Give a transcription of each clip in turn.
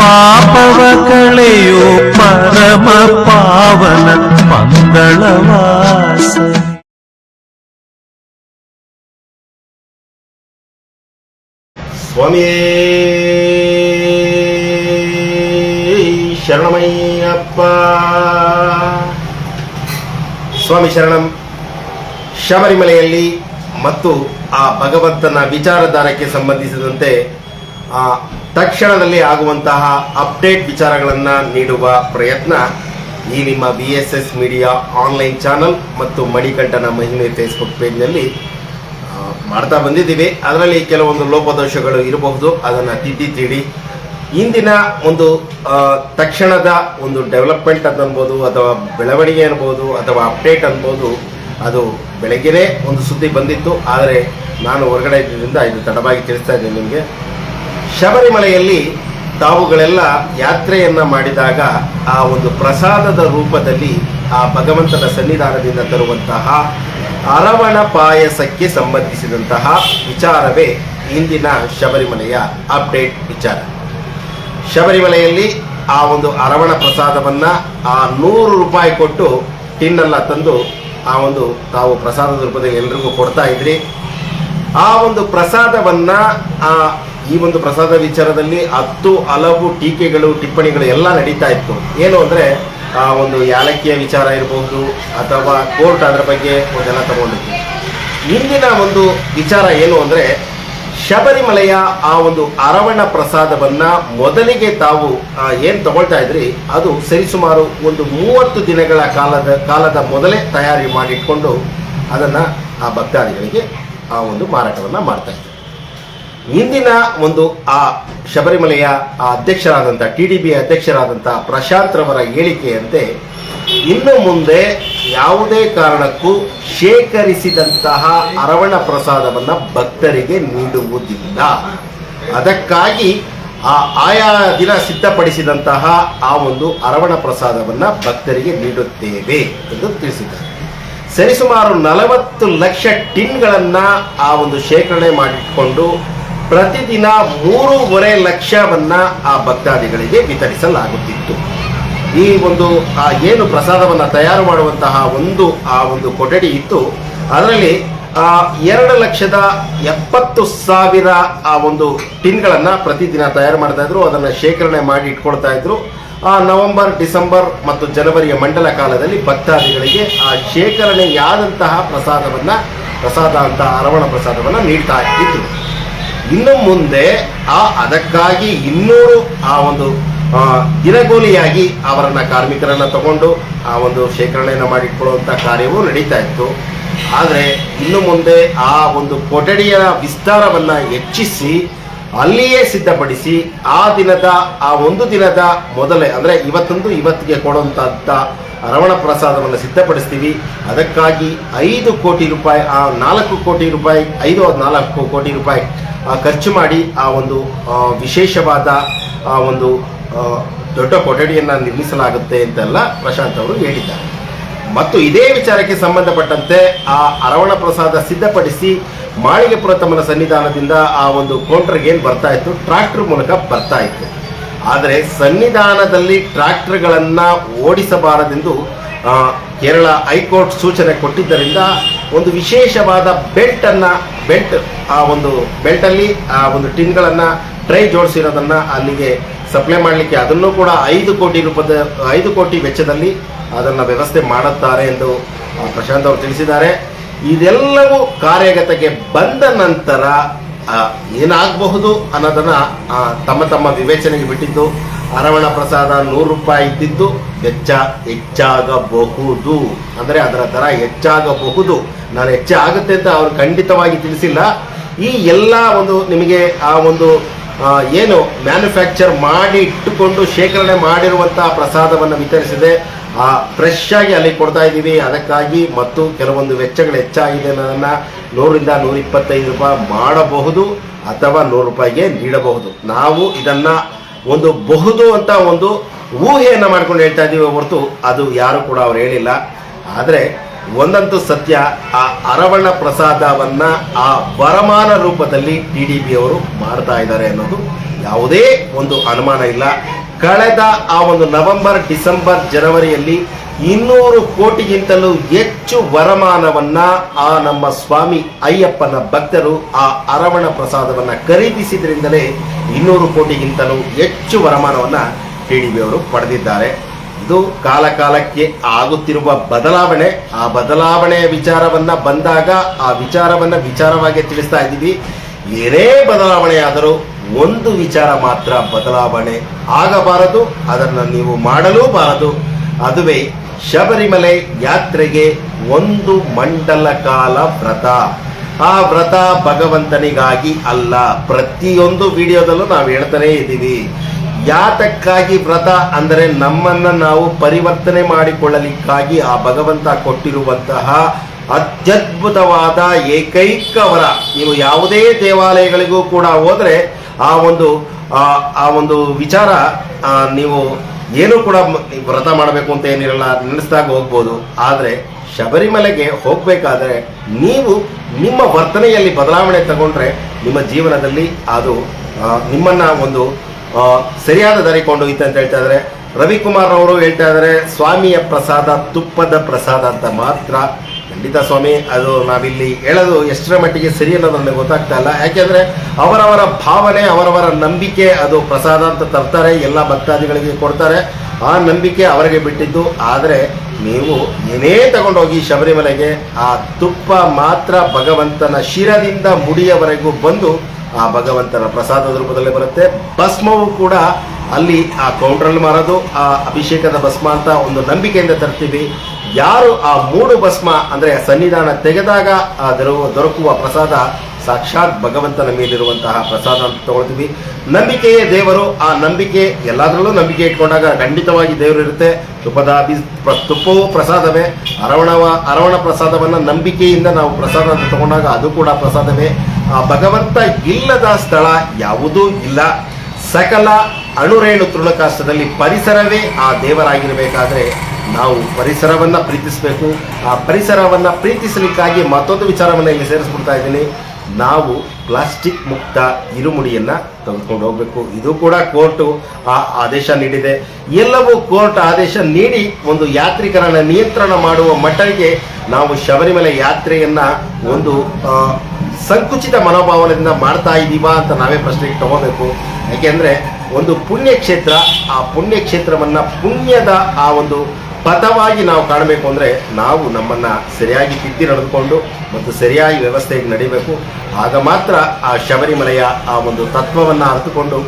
ಪಾಪವ ಕಳೆಯೋ ಪರಮ ಪಾವನ ಮಂಗಳವಾಸ. ಸ್ವಾಮಿಯೇ ಶರಣಮಯ್ಯಪ್ಪ. ಸ್ವಾಮಿ ಶರಣಂ. ಶಬರಿಮಲೆಯಲ್ಲಿ ಮತ್ತು ಆ ಭಗವಂತನ ವಿಚಾರಧಾರಕ್ಕೆ ಸಂಬಂಧಿಸಿದಂತೆ ತಕ್ಷಣದಲ್ಲಿ ಆಗುವಂತಹ ಅಪ್ಡೇಟ್ ವಿಚಾರಗಳನ್ನು ನೀಡುವ ಪ್ರಯತ್ನ ಈ ನಿಮ್ಮ VSS ಮೀಡಿಯಾ ಆನ್ಲೈನ್ ಚಾನಲ್ ಮತ್ತು ಮಣಿಕಂಠನ ಮಹಿಮೆ ಫೇಸ್ಬುಕ್ ಪೇಜ್ನಲ್ಲಿ ಮಾಡ್ತಾ ಬಂದಿದ್ದೀವಿ. ಅದರಲ್ಲಿ ಕೆಲವೊಂದು ಲೋಪದೋಷಗಳು ಇರಬಹುದು, ಅದನ್ನು ತಿದ್ದಿ ಇಂದಿನ ಒಂದು ತಕ್ಷಣದ ಒಂದು ಡೆವಲಪ್ಮೆಂಟ್ ಅಂತ ಅನ್ಬೋದು, ಅಥವಾ ಬೆಳವಣಿಗೆ ಅನ್ಬೋದು, ಅಥವಾ ಅಪ್ಡೇಟ್ ಅನ್ಬೋದು. ಅದು ಬೆಳಗ್ಗೆನೇ ಒಂದು ಸುದ್ದಿ ಬಂದಿತ್ತು, ಆದರೆ ನಾನು ಹೊರಗಡೆ ಇದ್ದರಿಂದ ಇದು ತಡವಾಗಿ ತಿಳಿಸ್ತಾ ಇದ್ದೀನಿ ನಿಮಗೆ. ಶಬರಿಮಲೆಯಲ್ಲಿ ತಾವುಗಳೆಲ್ಲ ಯಾತ್ರೆಯನ್ನ ಮಾಡಿದಾಗ ಆ ಒಂದು ಪ್ರಸಾದದ ರೂಪದಲ್ಲಿ ಆ ಭಗವಂತನ ಸನ್ನಿಧಾನದಿಂದ ತರುವಂತಹ ಅರವಣ ಪಾಯಸಕ್ಕೆ ಸಂಬಂಧಿಸಿದಂತಹ ವಿಚಾರವೇ ಇಂದಿನ ಶಬರಿಮಲೆಯ ಅಪ್ಡೇಟ್ ವಿಚಾರ. ಶಬರಿಮಲೆಯಲ್ಲಿ ಆ ಒಂದು ಅರವಣ ಪ್ರಸಾದವನ್ನ 100 ರೂಪಾಯಿ ಕೊಟ್ಟು ಟಿನ್ನೆಲ್ಲ ತಂದು ಆ ಒಂದು ತಾವು ಪ್ರಸಾದದ ರೂಪದಲ್ಲಿ ಎಲ್ರಿಗೂ ಕೊಡ್ತಾ ಇದ್ರಿ. ಆ ಒಂದು ಪ್ರಸಾದವನ್ನ ಈ ಒಂದು ಪ್ರಸಾದ ವಿಚಾರದಲ್ಲಿ 10 ಹಲವು ಟೀಕೆಗಳು ಟಿಪ್ಪಣಿಗಳು ಎಲ್ಲ ನಡೀತಾ ಇತ್ತು. ಏನು ಅಂದರೆ ಆ ಒಂದು ಯಾಲಕ್ಕಿಯ ವಿಚಾರ ಇರಬಹುದು, ಅಥವಾ ಕೋರ್ಟ್ ಅದರ ಬಗ್ಗೆ ಒಂದೆಲ್ಲ ತಗೊಂಡಿತ್ತು. ಇಂದಿನ ಒಂದು ವಿಚಾರ ಏನು ಅಂದರೆ, ಶಬರಿಮಲೆಯ ಆ ಒಂದು ಅರವಣ ಪ್ರಸಾದವನ್ನ ಮೊದಲಿಗೆ ತಾವು ಏನು ತಗೊಳ್ತಾ ಇದ್ರಿ, ಅದು ಸರಿಸುಮಾರು ಒಂದು 30 ದಿನಗಳ ಕಾಲದ ಮೊದಲೇ ತಯಾರಿ ಮಾಡಿಟ್ಕೊಂಡು ಅದನ್ನು ಆ ಭಕ್ತಾದಿಗಳಿಗೆ ಆ ಒಂದು ಮಾರಾಟವನ್ನು ಮಾಡ್ತಾ ಇದ್ರು. ಇಂದಿನ ಒಂದು ಆ ಶಬರಿಮಲೆಯ ಅಧ್ಯಕ್ಷರಾದಂಥ TDB ಅಧ್ಯಕ್ಷರಾದಂಥ ಪ್ರಶಾಂತ್ ರವರ ಹೇಳಿಕೆಯಂತೆ ಇನ್ನು ಮುಂದೆ ಯಾವುದೇ ಕಾರಣಕ್ಕೂ ಶೇಖರಿಸಿದಂತಹ ಅರವಣ ಪ್ರಸಾದವನ್ನು ಭಕ್ತರಿಗೆ ನೀಡುವುದಿಲ್ಲ. ಅದಕ್ಕಾಗಿ ಆಯಾ ದಿನ ಸಿದ್ಧಪಡಿಸಿದಂತಹ ಆ ಒಂದು ಅರವಣ ಪ್ರಸಾದವನ್ನು ಭಕ್ತರಿಗೆ ನೀಡುತ್ತೇವೆ ಎಂದು ತಿಳಿಸಿದ್ದಾರೆ. ಸರಿಸುಮಾರು 40 ಲಕ್ಷ ಟಿನ್ಗಳನ್ನು ಆ ಒಂದು ಶೇಖರಣೆ ಮಾಡಿಕೊಂಡು ಪ್ರತಿದಿನ 3.5 ಲಕ್ಷವನ್ನ ಆ ಭಕ್ತಾದಿಗಳಿಗೆ ವಿತರಿಸಲಾಗುತ್ತಿತ್ತು. ಈ ಒಂದು ಏನು ಪ್ರಸಾದವನ್ನು ತಯಾರು ಮಾಡುವಂತಹ ಆ ಒಂದು ಕೊಠಡಿ ಇತ್ತು, ಅದರಲ್ಲಿ 2,70,000 ಆ ಒಂದು ಟಿನ್ಗಳನ್ನು ಪ್ರತಿದಿನ ತಯಾರು ಮಾಡ್ತಾ ಇದ್ರು. ಅದನ್ನು ಶೇಖರಣೆ ಮಾಡಿ ಇಟ್ಕೊಳ್ತಾ ಇದ್ರು. ನವೆಂಬರ್, ಡಿಸೆಂಬರ್ ಮತ್ತು ಜನವರಿಯ ಮಂಡಲ ಕಾಲದಲ್ಲಿ ಭಕ್ತಾದಿಗಳಿಗೆ ಆ ಶೇಖರಣೆಯಾದಂತಹ ಪ್ರಸಾದ ಅಂತ ಅರವಣ ಪ್ರಸಾದವನ್ನು ನೀಡ್ತಾ ಇದ್ರು. ಇನ್ನು ಮುಂದೆ ಅದಕ್ಕಾಗಿ 200 ಆ ಒಂದು ದಿನಗೂಲಿಯಾಗಿ ಅವರನ್ನ ಕಾರ್ಮಿಕರನ್ನ ತಗೊಂಡು ಆ ಒಂದು ಶೇಖರಣೆಯನ್ನು ಮಾಡಿಕೊಳ್ಳುವಂಥ ಕಾರ್ಯವೂ ನಡೀತಾ ಇತ್ತು. ಆದರೆ ಇನ್ನು ಮುಂದೆ ಆ ಒಂದು ಕೊಠಡಿಯ ವಿಸ್ತಾರವನ್ನು ಹೆಚ್ಚಿಸಿ ಅಲ್ಲಿಯೇ ಸಿದ್ಧಪಡಿಸಿ ಆ ಒಂದು ದಿನದ ಮೊದಲೇ, ಅಂದರೆ ಇವತ್ತಿಗೆ ಕೊಡುವಂಥ ಅರವಣ ಪ್ರಸಾದವನ್ನು ಸಿದ್ಧಪಡಿಸ್ತೀವಿ. ಅದಕ್ಕಾಗಿ 5 ಕೋಟಿ ರೂಪಾಯಿ 4 ಕೋಟಿ ರೂಪಾಯಿ 4 ಕೋಟಿ ರೂಪಾಯಿ ಖರ್ಚು ಮಾಡಿ ಆ ಒಂದು ವಿಶೇಷವಾದ ಆ ಒಂದು ದೊಡ್ಡ ಕೊಠಡಿಯನ್ನು ನಿರ್ಮಿಸಲಾಗುತ್ತೆ ಅಂತೆಲ್ಲ ಪ್ರಶಾಂತ್ ಅವರು ಹೇಳಿದ್ದಾರೆ. ಮತ್ತು ಇದೇ ವಿಚಾರಕ್ಕೆ ಸಂಬಂಧಪಟ್ಟಂತೆ ಆ ಅರವಣ ಪ್ರಸಾದ ಸಿದ್ಧಪಡಿಸಿ ಮಾಳಿಗೆಪುರ ತಮ್ಮನ ಸನ್ನಿಧಾನದಿಂದ ಆ ಒಂದು ಕೌಂಟರ್ಗೆ ಏನು ಬರ್ತಾ ಇತ್ತು, ಟ್ರಾಕ್ಟರ್ ಮೂಲಕ ಬರ್ತಾ ಇತ್ತು. ಆದರೆ ಸನ್ನಿಧಾನದಲ್ಲಿ ಟ್ರಾಕ್ಟರ್ಗಳನ್ನು ಓಡಿಸಬಾರದೆಂದು ಕೇರಳ ಹೈಕೋರ್ಟ್ ಸೂಚನೆ ಕೊಟ್ಟಿದ್ದರಿಂದ ಒಂದು ವಿಶೇಷವಾದ ಬೆಲ್ಟ್ ಆ ಒಂದು ಬೆಲ್ಟಲ್ಲಿ ಆ ಒಂದು ಟಿನ್ಗಳನ್ನು ಟ್ರೈ ಜೋಡಿಸಿರೋದನ್ನು ಅಲ್ಲಿಗೆ ಸಪ್ಲೈ ಮಾಡಲಿಕ್ಕೆ ಅದನ್ನು ಕೂಡ 5 ಕೋಟಿ ವೆಚ್ಚದಲ್ಲಿ ಅದನ್ನು ವ್ಯವಸ್ಥೆ ಮಾಡುತ್ತಾರೆ ಎಂದು ಪ್ರಶಾಂತ್ ಅವರು ತಿಳಿಸಿದ್ದಾರೆ. ಇದೆಲ್ಲವೂ ಕಾರ್ಯಗತಕ್ಕೆ ಬಂದ ನಂತರ ಏನಾಗಬಹುದು ಅನ್ನೋದನ್ನು ತಮ್ಮ ವಿವೇಚನೆಗೆ ಬಿಟ್ಟಿದ್ದು. ಅರವಣ ಪ್ರಸಾದ 100 ರೂಪಾಯಿ ಇದ್ದಿದ್ದು ವೆಚ್ಚ ಹೆಚ್ಚಾಗಬಹುದು, ಅಂದರೆ ಅದರ ದರ ಹೆಚ್ಚಾಗಬಹುದು. ನಾನು ಹೆಚ್ಚಾಗುತ್ತೆ ಅಂತ ಅವರು ಖಂಡಿತವಾಗಿ ತಿಳಿಸಿಲ್ಲ. ಈ ಎಲ್ಲ ಒಂದು ನಿಮಗೆ ಆ ಒಂದು ಏನು ಮ್ಯಾನುಫ್ಯಾಕ್ಚರ್ ಮಾಡಿ ಇಟ್ಟುಕೊಂಡು ಶೇಖರಣೆ ಮಾಡಿರುವಂತಹ ಪ್ರಸಾದವನ್ನು ವಿತರಿಸಿದೆ, ಫ್ರೆಶ್ ಆಗಿ ಅಲ್ಲಿ ಕೊಡ್ತಾ ಇದ್ದೀವಿ. ಅದಕ್ಕಾಗಿ ಮತ್ತು ಕೆಲವೊಂದು ವೆಚ್ಚಗಳು ಹೆಚ್ಚಾಗಿದೆ ಅನ್ನೋದನ್ನು 100ರಿಂದ 125 ರೂಪಾಯಿ ಮಾಡಬಹುದು ಅಥವಾ 100 ರೂಪಾಯಿಗೆ ನೀಡಬಹುದು. ನಾವು ಇದನ್ನು ಒಂದು ಬಹುದು ಅಂತ ಒಂದು ಊಹೆಯನ್ನು ಮಾಡ್ಕೊಂಡು ಹೇಳ್ತಾ ಇದ್ದೀವಿ ಹೊರತು ಅದು ಯಾರು ಕೂಡ ಅವ್ರು ಹೇಳಿಲ್ಲ. ಆದರೆ ಒಂದಂತೂ ಸತ್ಯ, ಆ ಅರವಣ ಪ್ರಸಾದವನ್ನ ಆ ವರಮಾನ ರೂಪದಲ್ಲಿ TDB ಅವರು ಮಾಡ್ತಾ ಇದ್ದಾರೆ ಅನ್ನೋದು ಯಾವುದೇ ಒಂದು ಅನುಮಾನ ಇಲ್ಲ. ಕಳೆದ ಆ ಒಂದು ನವೆಂಬರ್, ಡಿಸೆಂಬರ್, ಜನವರಿಯಲ್ಲಿ 200 ಕೋಟಿಗಿಂತಲೂ ಹೆಚ್ಚು ವರಮಾನವನ್ನ ಆ ನಮ್ಮ ಸ್ವಾಮಿ ಅಯ್ಯಪ್ಪನ ಭಕ್ತರು ಆ ಅರವಣ ಪ್ರಸಾದವನ್ನ ಖರೀದಿಸಿದ್ರಿಂದಲೇ 200 ಕೋಟಿಗಿಂತಲೂ ಹೆಚ್ಚು ವರಮಾನವನ್ನ TDB ಅವರು ಪಡೆದಿದ್ದಾರೆ. ಇದು ಕಾಲ ಕಾಲಕ್ಕೆ ಆಗುತ್ತಿರುವ ಬದಲಾವಣೆ. ಆ ಬದಲಾವಣೆಯ ವಿಚಾರವನ್ನ ಬಂದಾಗ ಆ ವಿಚಾರವನ್ನ ವಿಚಾರವಾಗಿ ತಿಳಿಸ್ತಾ ಇದ್ದೀವಿ. ಏನೇ ಬದಲಾವಣೆ ಆದರೂ ಒಂದು ವಿಚಾರ ಮಾತ್ರ ಬದಲಾವಣೆ ಆಗಬಾರದು, ಅದನ್ನು ನೀವು ಮಾಡಲೂಬಾರದು. ಅದುವೇ ಶಬರಿಮಲೆ ಯಾತ್ರೆಗೆ 1 ಮಂಡಲ ಕಾಲ ವ್ರತ. ಆ ವ್ರತ ಭಗವಂತನಿಗಾಗಿ ಅಲ್ಲ. ಪ್ರತಿಯೊಂದು ವಿಡಿಯೋದಲ್ಲೂ ನಾವು ಹೇಳ್ತಾನೇ ಇದ್ದೀವಿ. ಯಾತಕ್ಕಾಗಿ ವ್ರತ ಅಂದರೆ ನಮ್ಮನ್ನ ನಾವು ಪರಿವರ್ತನೆ ಮಾಡಿಕೊಳ್ಳಲಿಕ್ಕಾಗಿ ಆ ಭಗವಂತ ಕೊಟ್ಟಿರುವಂತಹ ಅತ್ಯದ್ಭುತವಾದ ಏಕೈಕ ವರ. ನೀವು ಯಾವುದೇ ದೇವಾಲಯಗಳಿಗೂ ಕೂಡ ಹೋದ್ರೆ ಆ ಒಂದು ವಿಚಾರ ನೀವು ಏನು ಕೂಡ ವ್ರತ ಮಾಡಬೇಕು ಅಂತ ಏನಿರಲ್ಲ, ನೆನೆಸಿದಾಗ ಹೋಗ್ಬೋದು. ಆದರೆ ಶಬರಿಮಲೆಗೆ ಹೋಗಬೇಕಾದ್ರೆ ನೀವು ನಿಮ್ಮ ವರ್ತನೆಯಲ್ಲಿ ಬದಲಾವಣೆ ತಗೊಂಡ್ರೆ ನಿಮ್ಮ ಜೀವನದಲ್ಲಿ ಅದು ನಿಮ್ಮನ್ನ ಒಂದು ಸರಿಯಾದ ದಾರಿ ಕೊಂಡೊಯ್ತು ಅಂತ ಹೇಳ್ತಾ ಇದ್ದಾರೆ. ರವಿಕುಮಾರ್ ಅವರು ಹೇಳ್ತಾ ಇದ್ದಾರೆ, ಸ್ವಾಮಿಯ ಪ್ರಸಾದ ತುಪ್ಪದ ಪ್ರಸಾದ ಅಂತ ಮಾತ್ರ. ಖಂಡಿತ ಸ್ವಾಮಿ, ಅದು ನಾವಿಲ್ಲಿ ಹೇಳೋದು ಎಷ್ಟರ ಮಟ್ಟಿಗೆ ಸರಿ ಅನ್ನೋದು ನನಗೆ ಗೊತ್ತಾಗ್ತಾ ಇಲ್ಲ. ಯಾಕೆಂದರೆ ಅವರವರ ಭಾವನೆ, ಅವರವರ ನಂಬಿಕೆ ಅದು ಪ್ರಸಾದ ಅಂತ ತರ್ತಾರೆ, ಎಲ್ಲ ಭಕ್ತಾದಿಗಳಿಗೆ ಕೊಡ್ತಾರೆ. ಆ ನಂಬಿಕೆ ಅವರಿಗೆ ಬಿಟ್ಟಿದ್ದು. ಆದರೆ ನೀವು ಏನೇ ತಗೊಂಡೋಗಿ ಶಬರಿಮಲೆಗೆ ಆ ತುಪ್ಪ ಮಾತ್ರ ಭಗವಂತನ ಶಿರದಿಂದ ಮುಡಿಯವರೆಗೂ ಬಂದು ಆ ಭಗವಂತನ ಪ್ರಸಾದದ ರೂಪದಲ್ಲಿ ಬರುತ್ತೆ. ಭಸ್ಮವು ಕೂಡ ಅಲ್ಲಿ ಆ ಕೌಂಟ್ರಲ್ಲಿ ಮಾರೋದು ಆ ಅಭಿಷೇಕದ ಭಸ್ಮ ಅಂತ ಒಂದು ನಂಬಿಕೆಯಿಂದ ತರ್ತೀವಿ. ಯಾರು ಆ 3 ಭಸ್ಮ ಅಂದರೆ ಸನ್ನಿಧಾನ ತೆಗೆದಾಗ ದೊರಕುವ ಪ್ರಸಾದ ಸಾಕ್ಷಾತ್ ಭಗವಂತನ ಮೇಲಿರುವಂತಹ ಪ್ರಸಾದ ಅಂತ ತಗೊಳ್ತೀವಿ. ನಂಬಿಕೆಯೇ ದೇವರು. ಆ ನಂಬಿಕೆ ಎಲ್ಲದರಲ್ಲೂ ನಂಬಿಕೆ ಇಟ್ಕೊಂಡಾಗ ಖಂಡಿತವಾಗಿ ದೇವರು ಇರುತ್ತೆ. ತುಪ್ಪವೂ ಪ್ರಸಾದವೇ. ಅರವಣ ಪ್ರಸಾದವನ್ನು ನಂಬಿಕೆಯಿಂದ ನಾವು ಪ್ರಸಾದ ಅಂತ ತಗೊಂಡಾಗ ಅದು ಕೂಡ ಪ್ರಸಾದವೇ. ಆ ಭಗವಂತ ಇಲ್ಲದ ಸ್ಥಳ ಯಾವುದೂ ಇಲ್ಲ. ಸಕಲ ಅಣುರೇಣು ತೃಣಕಾಷ್ಟದಲ್ಲಿ ಪರಿಸರವೇ ಆ ದೇವರಾಗಿರಬೇಕಾದ್ರೆ ನಾವು ಪರಿಸರವನ್ನು ಪ್ರೀತಿಸಬೇಕು. ಆ ಪರಿಸರವನ್ನು ಪ್ರೀತಿಸಲಿಕ್ಕಾಗಿ ಮತ್ತೊಂದು ವಿಚಾರವನ್ನು ಇಲ್ಲಿ ಸೇರಿಸ್ಬಿಡ್ತಾ ಇದ್ದೀನಿ. ನಾವು ಪ್ಲಾಸ್ಟಿಕ್ ಮುಕ್ತ ಇರುಮುಡಿಯನ್ನು ತೆಗೆದುಕೊಂಡು ಹೋಗಬೇಕು. ಇದು ಕೂಡ ಕೋರ್ಟು ಆದೇಶ ನೀಡಿದೆ. ಎಲ್ಲವೂ ಕೋರ್ಟ್ ಆದೇಶ ನೀಡಿ ಒಂದು ಯಾತ್ರಿಕರನ್ನ ನಿಯಂತ್ರಣ ಮಾಡುವ ಮಟ್ಟಿಗೆ ನಾವು ಶಬರಿಮಲೆ ಯಾತ್ರೆಯನ್ನು ಒಂದು ಸಂಕುಚಿತ ಮನೋಭಾವನೆಯಿಂದ ಮಾಡ್ತಾ ಇದ್ದೀವಾ ಅಂತ ನಾವೇ ಪ್ರಶ್ನೆಗೆ ತಗೋಬೇಕು. ಯಾಕೆಂದರೆ ಒಂದು ಪುಣ್ಯಕ್ಷೇತ್ರ, ಆ ಪುಣ್ಯಕ್ಷೇತ್ರವನ್ನು ಪುಣ್ಯದ ಆ ಒಂದು ಪಥವಾಗಿ ನಾವು ಕಾಣಬೇಕು ಅಂದರೆ ನಾವು ನಮ್ಮನ್ನು ಸರಿಯಾಗಿ ತಿದ್ದಿ ನಡೆದುಕೊಂಡು ಮತ್ತು ಸರಿಯಾಗಿ ವ್ಯವಸ್ಥೆಗೆ ನಡಿಬೇಕು. ಆಗ ಮಾತ್ರ ಆ ಶಬರಿಮಲೆಯ ಆ ಒಂದು ತತ್ವವನ್ನು ಅರ್ಥಕೊಂಡು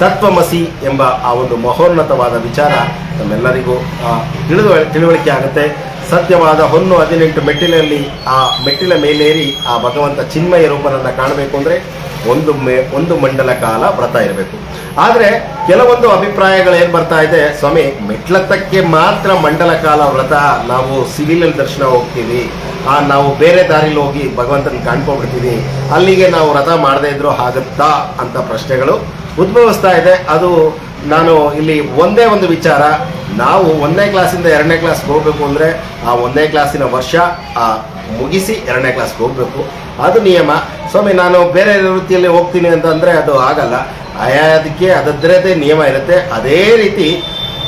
ತತ್ವಮಸಿ ಎಂಬ ಆ ಒಂದು ಮಹೋನ್ನತವಾದ ವಿಚಾರ ನಮ್ಮೆಲ್ಲರಿಗೂ ತಿಳುವಳಿಕೆ ಆಗುತ್ತೆ. ಸತ್ಯವಾದ ಹೊನ್ನು 18 ಮೆಟ್ಟಿಲಲ್ಲಿ ಆ ಮೆಟ್ಟಿಲ ಮೇಲೇರಿ ಆ ಭಗವಂತ ಚಿನ್ಮಯ ರೂಪನನ್ನು ಕಾಣಬೇಕು ಅಂದರೆ ಒಂದು ಮಂಡಲ ಕಾಲ ವ್ರತ ಇರಬೇಕು. ಆದರೆ ಕೆಲವೊಂದು ಅಭಿಪ್ರಾಯಗಳು ಏನು ಬರ್ತಾ ಇದೆ, ಸ್ವಾಮಿ ಮೆಟ್ಲತ್ತಕ್ಕೆ ಮಾತ್ರ ಮಂಡಲ ಕಾಲ ವ್ರತ, ನಾವು ಸಿವಿಲಲ್ಲಿ ದರ್ಶನ ಹೋಗ್ತೀವಿ, ನಾವು ಬೇರೆ ದಾರಿಲಿ ಹೋಗಿ ಭಗವಂತನ ಕಾಣ್ಕೊಂಡ್ಬಿಡ್ತೀವಿ, ಅಲ್ಲಿಗೆ ನಾವು ವ್ರತ ಮಾಡದೇ ಇದ್ರೂ ಆಗುತ್ತಾ ಅಂತ ಪ್ರಶ್ನೆಗಳು ಉದ್ಭವಿಸ್ತಾ ಇದೆ. ಅದು ನಾನು ಇಲ್ಲಿ ಒಂದೇ ಒಂದು ವಿಚಾರ, ನಾವು 1ನೇ ಕ್ಲಾಸಿಂದ 2ನೇ ಕ್ಲಾಸ್ಗೆ ಹೋಗಬೇಕು ಅಂದರೆ ಆ 1ನೇ ಕ್ಲಾಸಿನ ವರ್ಷ ಮುಗಿಸಿ 2ನೇ ಕ್ಲಾಸ್ಗೆ ಹೋಗಬೇಕು, ಅದು ನಿಯಮ. ಸ್ವಾಮಿ ನಾನು ಬೇರೆ ವೃತ್ತಿಯಲ್ಲಿ ಹೋಗ್ತೀನಿ ಅಂತಂದರೆ ಅದು ಆಗಲ್ಲ. ಅದಕ್ಕೆ ಅದರದೇ ನಿಯಮ ಇರುತ್ತೆ. ಅದೇ ರೀತಿ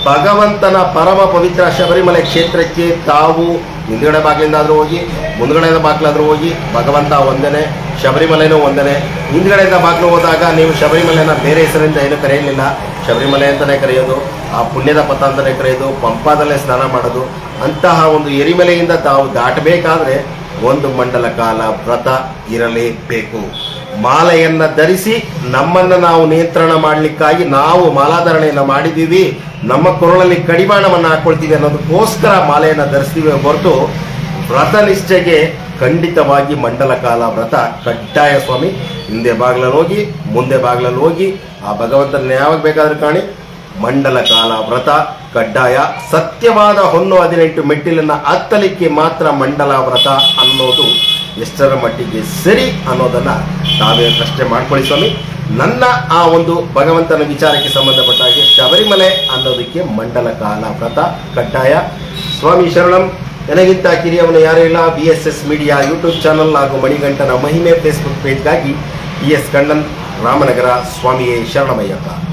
ಭಗವಂತನ ಪರಮ ಪವಿತ್ರ ಶಬರಿಮಲೆ ಕ್ಷೇತ್ರಕ್ಕೆ ತಾವು ಹಿಂದುಗಡೆ ಬಾಗಿಲಿಂದಾದರೂ ಹೋಗಿ ಮುಂದುಗಡೆಯಿಂದ ಬಾಗಿಲಾದರೂ ಹೋಗಿ ಭಗವಂತ ಒಂದನೇ, ಶಬರಿಮಲೆನೂ ಒಂದನೇ. ಹಿಂದುಗಡೆಯಿಂದ ಬಾಗಿಲು ಹೋದಾಗ ನೀವು ಶಬರಿಮಲೆನ ಬೇರೆ ಹೆಸರಿಂದ ಏನು ಕರೆಯಲಿಲ್ಲ, ಶಬರಿಮಲೆ ಅಂತಲೇ ಕರೆಯೋದು, ಆ ಪುಣ್ಯದ ಪಥ ಅಂತಲೇ ಕರೆಯೋದು, ಪಂಪಾದಲ್ಲೇ ಸ್ನಾನ ಮಾಡೋದು. ಅಂತಹ ಒಂದು ಎರಿಮಲೆಯಿಂದ ತಾವು ದಾಟಬೇಕಾದ್ರೆ 1 ಮಂಡಲ ಕಾಲ ವ್ರತ ಇರಲೇಬೇಕು. ಮಾಲೆಯನ್ನು ಧರಿಸಿ ನಮ್ಮನ್ನು ನಾವು ನಿಯಂತ್ರಣ ಮಾಡಲಿಕ್ಕಾಗಿ ನಾವು ಮಾಲಾಧಾರಣೆಯನ್ನು ಮಾಡಿದ್ದೀವಿ, ನಮ್ಮ ಕೊರಳಲ್ಲಿ ಕಡಿವಾಣವನ್ನು ಹಾಕ್ಕೊಳ್ತೀವಿ ಅನ್ನೋದಕ್ಕೋಸ್ಕರ ಮಾಲೆಯನ್ನು ಧರಿಸ್ತೀವಿ ಹೊರತು ವ್ರತ ನಿಷ್ಠೆಗೆ ಖಂಡಿತವಾಗಿ ಮಂಡಲ ಕಾಲ ವ್ರತ ಕಡ್ಡಾಯ ಸ್ವಾಮಿ. ಹಿಂದೆ ಬಾಗಿಲಲ್ಲಿ ಹೋಗಿ ಮುಂದೆ ಬಾಗಿಲಲ್ಲಿ ಹೋಗಿ ಆ ಭಗವಂತನ ಯಾವಾಗ ಬೇಕಾದ್ರೂ ಕಾಣಿ. ಮಂಡಲ ಕಾಲ ವ್ರತ ಕಡ್ಡಾಯ. ಸತ್ಯವಾದ ಹೊನ್ನು 18 ಮೆಟ್ಟಿಲನ್ನು ಹತ್ತಲಿಕ್ಕೆ ಮಾತ್ರ ಮಂಡಲ ವ್ರತ ಅನ್ನೋದು ಎಷ್ಟರ ಮಟ್ಟಿಗೆ ಸರಿ ಅನ್ನೋದನ್ನು ತಾವೇ ಪ್ರಶ್ನೆ ಮಾಡ್ಕೊಳ್ಳಿ ಸ್ವಾಮಿ. ನನ್ನ ಆ ಒಂದು ಭಗವಂತನ ವಿಚಾರಕ್ಕೆ ಸಂಬಂಧಪಟ್ಟ ಹಾಗೆ ಶಬರಿಮಲೆ ಅನ್ನೋದಕ್ಕೆ ಮಂಡಲ ಕಾಲ ವ್ರತ ಕಡ್ಡಾಯ. ಸ್ವಾಮಿ ಶರಣಂ. ನನಗಿಂತ ಕಿರಿಯವನು ಯಾರೂ ಇಲ್ಲ. BSS ಮೀಡಿಯಾ ಯೂಟ್ಯೂಬ್ ಚಾನಲ್ ಹಾಗೂ ಮಣಿಗಂಟನ ಮಹಿಮೆ ಫೇಸ್ಬುಕ್ ಪೇಜ್ಗಾಗಿ BS ಕಣ್ಣನ್. ರಾಮನಗರ. ಸ್ವಾಮಿಯೇ ಶರಣಮಯ್ಯಪ್ಪ.